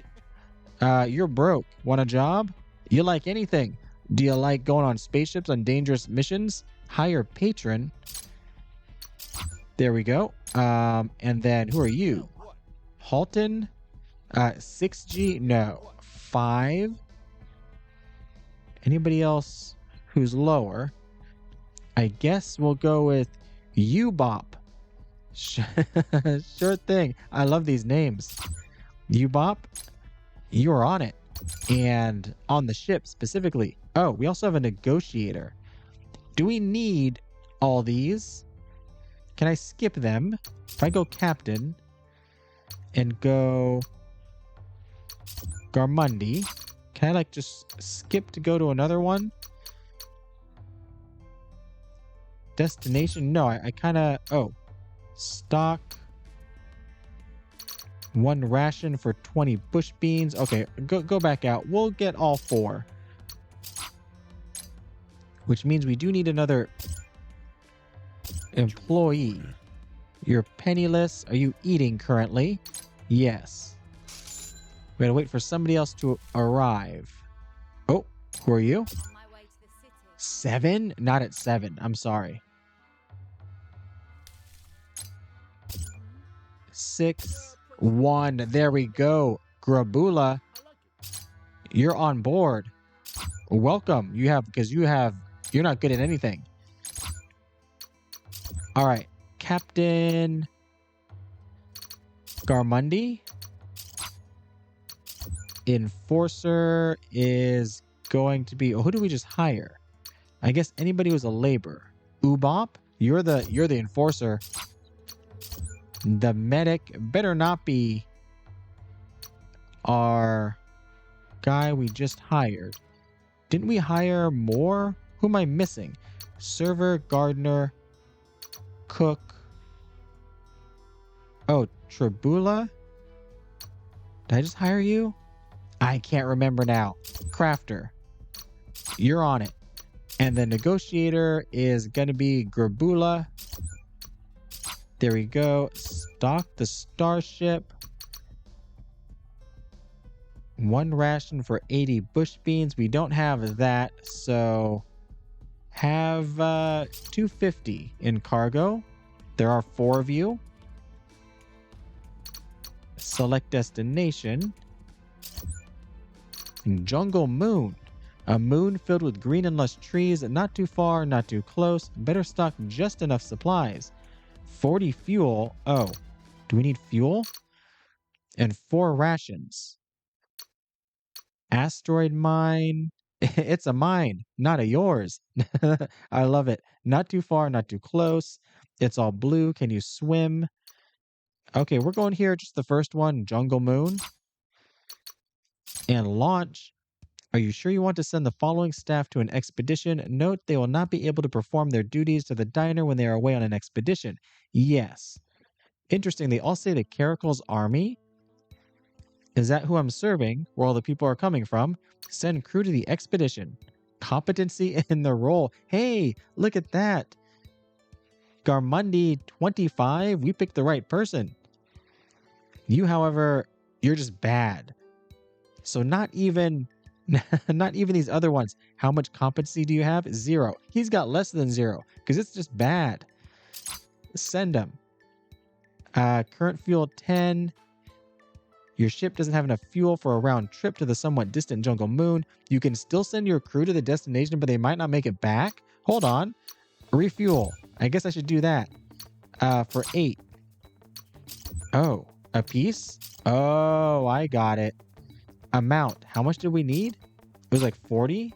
You're broke. Want a job? You like anything? Do you like going on spaceships on dangerous missions? Hire patron. There we go. And then who are you? Halton? 6G? No. 5? Anybody else who's lower? I guess we'll go with U-Bop. Sure thing. I love these names. U-Bop, you're on it. And on the ship specifically. Oh, we also have a negotiator. Do we need all these? Can I skip them? If I go captain and go Garmundi, can I like just skip to go to another one? Destination? No, I kind of... Oh, Stock. 1 ration for 20 bush beans. Okay, go back out. We'll get all 4. Which means we do need another employee. You're penniless. Are you eating currently? Yes. We gotta wait for somebody else to arrive. Oh, who are you? 7? Not at 7. I'm sorry. 6, 1. There we go. Grabula, you're on board. Welcome. You're not good at anything. All right. Captain Garmundi. Enforcer is going to be, who do we just hire? I guess anybody who's a labor. Ubop, you're the enforcer. The medic better not be our guy we just hired. Didn't we hire more? Who am I missing? Server, gardener, cook. Oh, Tribula? Did I just hire you? I can't remember now. Crafter, you're on it. And the negotiator is going to be Grabula. There we go. Stock the starship. 1 ration for 80 bush beans. We don't have that, so have 250 in cargo. There are 4 of you. Select destination. Jungle Moon. A moon filled with green and lush trees. Not too far, not too close. Better stock just enough supplies. 40 fuel. Oh, do we need fuel? And 4 rations. Asteroid mine. It's a mine, not a yours. I love it. Not too far, not too close. It's all blue. Can you swim? Okay, we're going here. Just the first one, Jungle Moon. And launch. Are you sure you want to send the following staff to an expedition? Note they will not be able to perform their duties to the diner when they are away on an expedition. Yes. Interesting. They all say the Caracal's army. Is that who I'm serving? Where all the people are coming from? Send crew to the expedition. Competency in the role. Hey, look at that. Garmundi 25. We picked the right person. You, however, you're just bad. So not even these other ones. How much competency do you have? 0. He's got less than 0 because it's just bad. Send him. Current fuel 10. Your ship doesn't have enough fuel for a round trip to the somewhat distant Jungle Moon. You can still send your crew to the destination, but they might not make it back. Hold on. Refuel. I guess I should do that. For 8. Oh, a piece? Oh, I got it. Amount. How much did we need? It was like 40.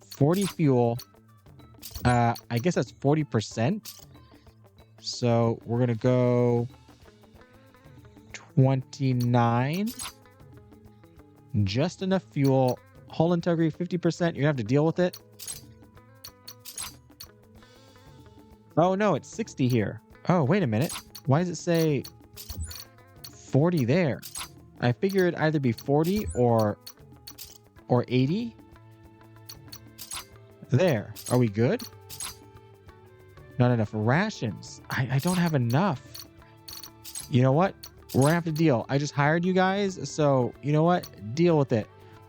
40 fuel. I guess that's 40%. So we're going to go 29. Just enough fuel. Hull integrity 50%. You're going to have to deal with it. Oh, no, it's 60 here. Oh, wait a minute. Why does it say 40 there? I figured it'd either be 40 or 80. There. Are we good? Not enough rations. I don't have enough. You know what? We're going to have to deal. I just hired you guys, so you know what? Deal with it.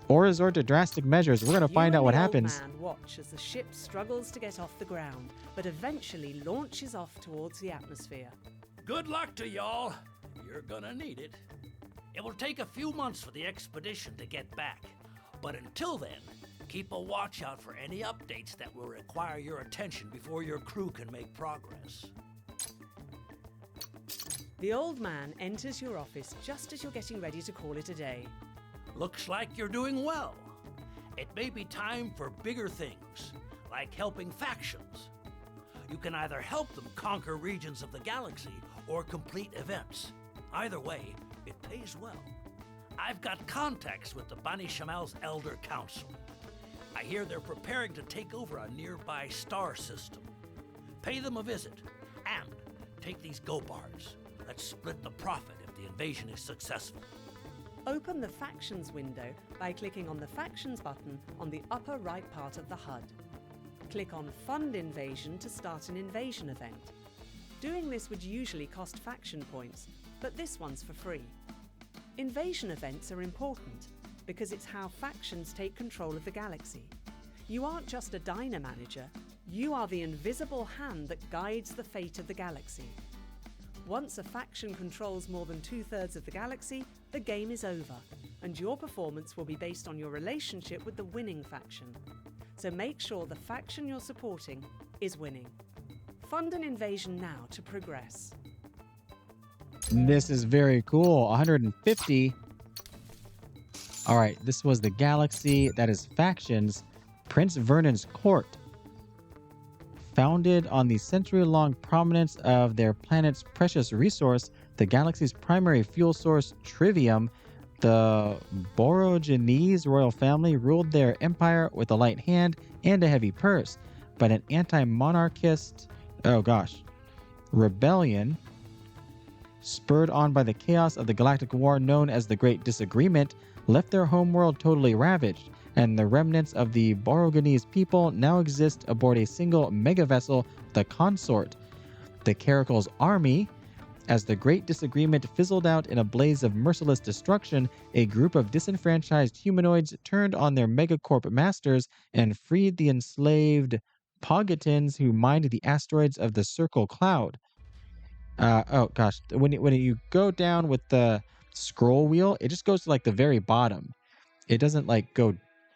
Or resort to drastic measures. We're going to find out what happens. Man watch as the ship struggles to get off the ground, but eventually launches off towards the atmosphere. Good luck to y'all. You're gonna need it. It will take a few months for the expedition to get back, but until then, keep a watch out for any updates that will require your attention before your crew can make progress. The old man enters your office just as you're getting ready to call it a day. Looks like you're doing well. It may be time for bigger things, like helping factions. You can either help them conquer regions of the galaxy or complete events. Either way, it pays well. I've got contacts with the Bani Shamal's Elder Council. I hear they're preparing to take over a nearby star system. Pay them a visit, and take these go bars. Let's split the profit if the invasion is successful. Open the Factions window by clicking on the Factions button on the upper right part of the HUD. Click on Fund Invasion to start an invasion event. Doing this would usually cost faction points, but this one's for free. Invasion events are important because it's how factions take control of the galaxy. You aren't just a diner manager, you are the invisible hand that guides the fate of the galaxy. Once a faction controls more than 2/3 of the galaxy, the game is over, and your performance will be based on your relationship with the winning faction. So make sure the faction you're supporting is winning. Fund an invasion now to progress. This is very cool. 150. All right, this was the galaxy. That is factions. Prince Vernon's court. Founded on the century-long prominence of their planet's precious resource, the galaxy's primary fuel source, tritium, the Borogenese royal family ruled their empire with a light hand and a heavy purse, but an anti-monarchist, rebellion, spurred on by the chaos of the galactic war known as the Great Disagreement, left their homeworld totally ravaged, and the remnants of the Borogenese people now exist aboard a single megavessel, the Consort. The Caracal's army. As the Great Disagreement fizzled out in a blaze of merciless destruction, a group of disenfranchised humanoids turned on their megacorp masters and freed the enslaved Pogatans who mined the asteroids of the Circle Cloud. When you go down with the scroll wheel, it just goes to like the very bottom. It doesn't like go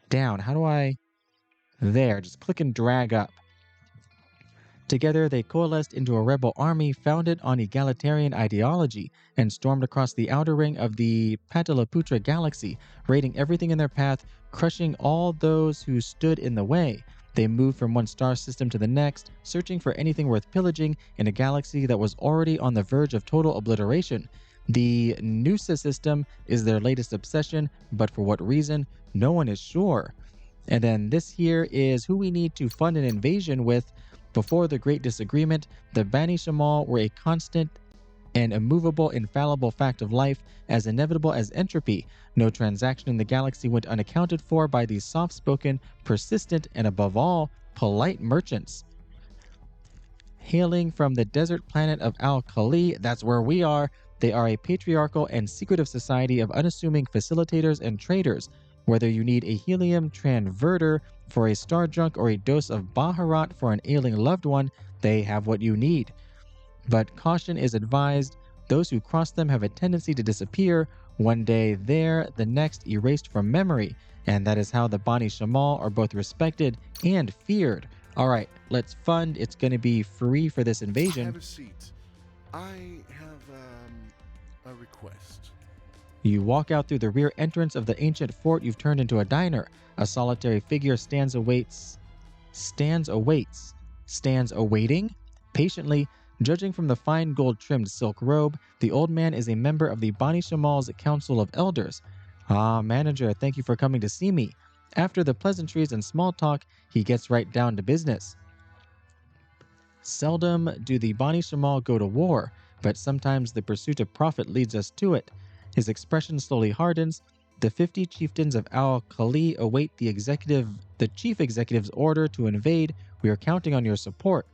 down. How do I? There, just click and drag up. Together, they coalesced into a rebel army founded on egalitarian ideology and stormed across the outer ring of the Pataliputra galaxy, raiding everything in their path, crushing all those who stood in the way. They moved from one star system to the next, searching for anything worth pillaging in a galaxy that was already on the verge of total obliteration. The Nusa system is their latest obsession, but for what reason, no one is sure. And then this here is who we need to fund an invasion with. Before the Great Disagreement, the Bani Shamal were a constant and immovable, infallible fact of life, as inevitable as entropy. No transaction in the galaxy went unaccounted for by these soft-spoken, persistent, and above all, polite merchants. Hailing from the desert planet of Al-Khali, that's where we are, they are a patriarchal and secretive society of unassuming facilitators and traders. Whether you need a helium transverter for a star junk or a dose of Baharat for an ailing loved one, they have what you need. But caution is advised. Those who cross them have a tendency to disappear, one day there, the next erased from memory. And that is how the Bani Shamal are both respected and feared. All right, let's fund. It's going to be free for this invasion. Have a seat. I have a request. You walk out through the rear entrance of the ancient fort. You've turned into a diner. A solitary figure stands awaiting, patiently, judging from the fine gold-trimmed silk robe. The old man is a member of the Bani Shamal's Council of Elders. Ah, manager, thank you for coming to see me. After the pleasantries and small talk, he gets right down to business. Seldom do the Bani Shamal go to war, but sometimes the pursuit of profit leads us to it. His expression slowly hardens. The 50 chieftains of Al-Khali await the chief executive's order to invade. We are counting on your support.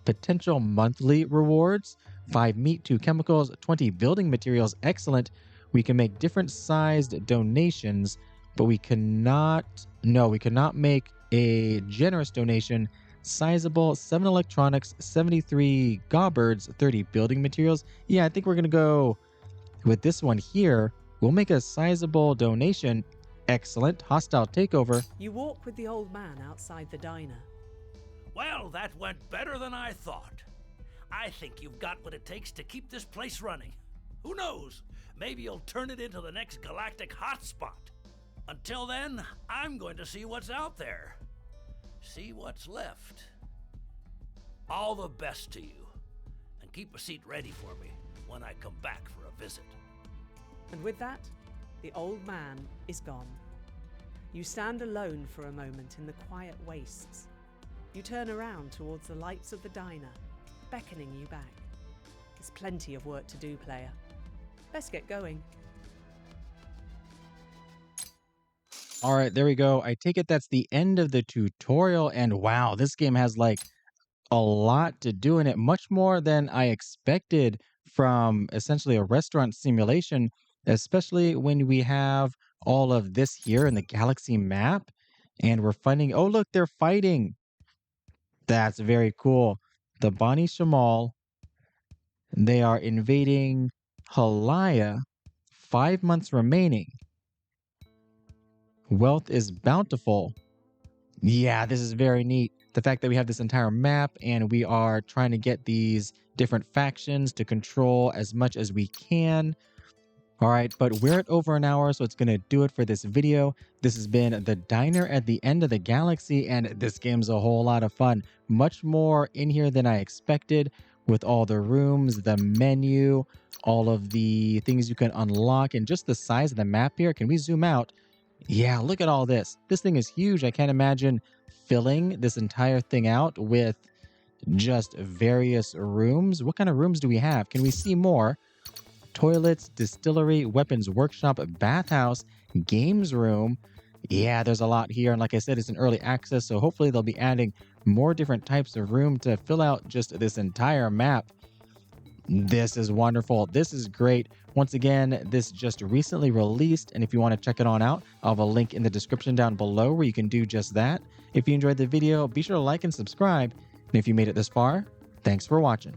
Potential monthly rewards: 5 meat, 2 chemicals, 20 building materials. Excellent. We can make different sized donations, but we cannot make a generous donation. Sizable: 7 electronics, 73 gobbards, 30 building materials. Yeah, I think we're going to go with this one here. We'll make a sizable donation. Excellent. Hostile takeover. You walk with the old man outside the diner. Well, that went better than I thought. I think you've got what it takes to keep this place running. Who knows? Maybe you'll turn it into the next galactic hotspot. Until then, I'm going to see what's out there. See what's left. All the best to you. And keep a seat ready for me when I come back for a visit. And with that, the old man is gone. You stand alone for a moment in the quiet wastes. You turn around towards the lights of the diner. beckoning you back. There's plenty of work to do, player. Let's get going. All right, there we go. I take it that's the end of the tutorial. And wow, this game has like a lot to do in it, much more than I expected from essentially a restaurant simulation, especially when we have all of this here in the galaxy map. And we're finding, oh, look, they're fighting. That's very cool. The Bani Shamal, they are invading Halaya. 5 months remaining. Wealth is bountiful. Yeah, this is very neat. The fact that we have this entire map and we are trying to get these different factions to control as much as we can. All right, but we're at over an hour, so it's going to do it for this video. This has been The Diner at the End of the Galaxy, and this game's a whole lot of fun. Much more in here than I expected, with all the rooms, the menu, all of the things you can unlock, and just the size of the map here. Can we zoom out? Yeah, look at all this. This thing is huge. I can't imagine filling this entire thing out with just various rooms. What kind of rooms do we have? Can we see more? Toilets, distillery, weapons workshop, bathhouse, games room. Yeah, there's a lot here. And like I said, it's an early access, so hopefully they'll be adding more different types of room to fill out just this entire map. This is wonderful. This is great. Once again, this just recently released, and if you want to check it on out, I'll have a link in the description down below where you can do just that. If you enjoyed the video, be sure to like and subscribe. And if you made it this far, thanks for watching.